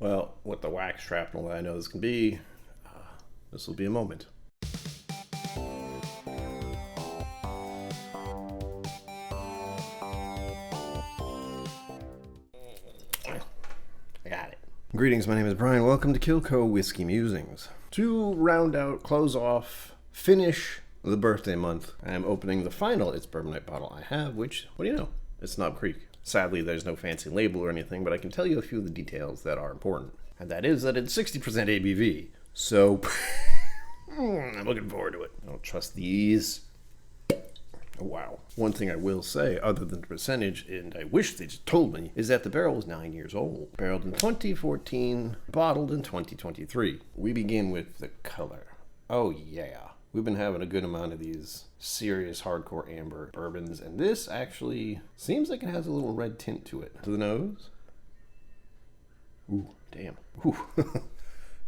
Well, with the wax shrapnel that I know this can be, this will be a moment. I got it. Greetings, my name is Brian. Welcome to KillCo Whiskey Musings. To round out, close off, finish the birthday month, I am opening the final It's Bourbon Night bottle I have, which, what do you know? It's Knob Creek. Sadly, there's no fancy label or anything, but I can tell you a few of the details that are important. And that is that it's 60% ABV. So, I'm looking forward to it. I don't trust these. Oh, wow. One thing I will say, other than the percentage, and I wish they just told me, is that the barrel is 9 years old. Barreled in 2014, bottled in 2023. We begin with the color. Oh, yeah. We've been having a good amount of these serious hardcore amber bourbons, and this actually seems like it has a little red tint to it. To the nose. Ooh, damn. Ooh.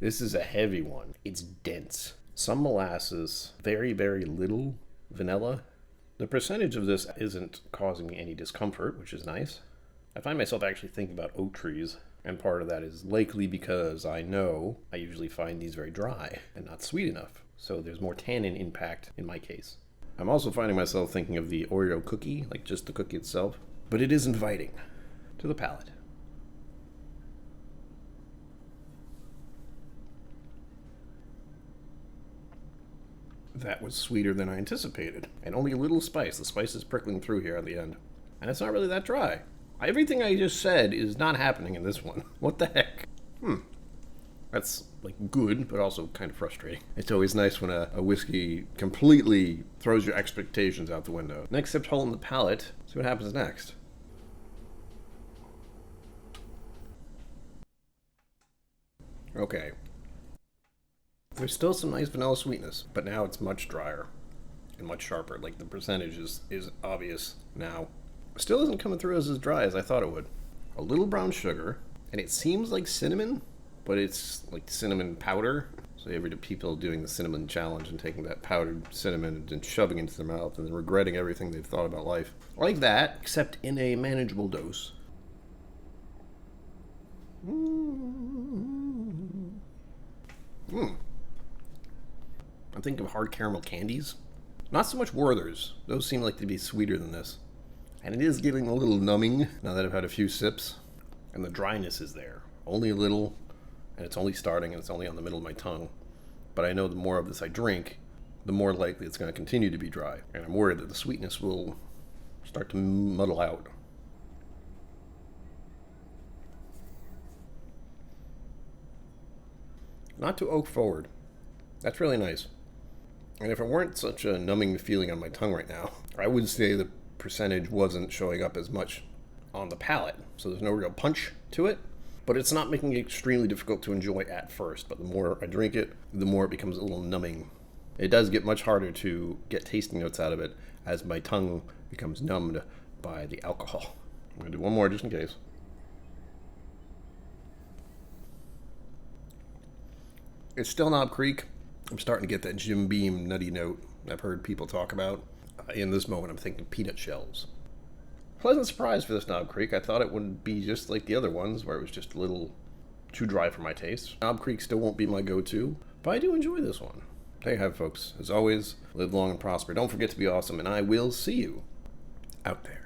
This is a heavy one. It's dense. Some molasses, very, very little vanilla. The percentage of this isn't causing me any discomfort, which is nice. I find myself actually thinking about oak trees, and part of that is likely because I know I usually find these very dry and not sweet enough. So there's more tannin impact in my case. I'm also finding myself thinking of the Oreo cookie, like just the cookie itself, but it is inviting to the palate. That was sweeter than I anticipated, and only a little spice. The spice is prickling through here at the end, and it's not really that dry. Everything I just said is not happening in this one. What the heck? That's like good, but also kind of frustrating. It's always nice when a whiskey completely throws your expectations out the window. Next sip hole in the palate. See what happens next. Okay. There's still some nice vanilla sweetness, but now it's much drier and much sharper. Like the percentage is obvious now. Still isn't coming through as dry as I thought it would. A little brown sugar, and it seems like cinnamon, but it's like cinnamon powder. So you ever do people doing the cinnamon challenge and taking that powdered cinnamon and shoving it into their mouth and then regretting everything they've thought about life. Like that, except in a manageable dose. I think of hard caramel candies. Not so much Werther's. Those seem like to be sweeter than this. And it is getting a little numbing now that I've had a few sips. And the dryness is there. Only a little. And it's only starting and it's only on the middle of my tongue. But I know the more of this I drink, the more likely it's going to continue to be dry. And I'm worried that the sweetness will start to muddle out. Not too oak forward. That's really nice. And if it weren't such a numbing feeling on my tongue right now, I would say the percentage wasn't showing up as much on the palate. So there's no real punch to it, but it's not making it extremely difficult to enjoy at first. But the more I drink it, the more it becomes a little numbing. It does get much harder to get tasting notes out of it as my tongue becomes numbed by the alcohol. I'm going to do one more just in case. It's still Knob Creek. I'm starting to get that Jim Beam nutty note I've heard people talk about. In this moment, I'm thinking peanut shells. Pleasant surprise for this Knob Creek. I thought it would be just like the other ones, where it was just a little too dry for my taste. Knob Creek still won't be my go-to, but I do enjoy this one. There you have it, folks. As always, live long and prosper. Don't forget to be awesome, and I will see you out there.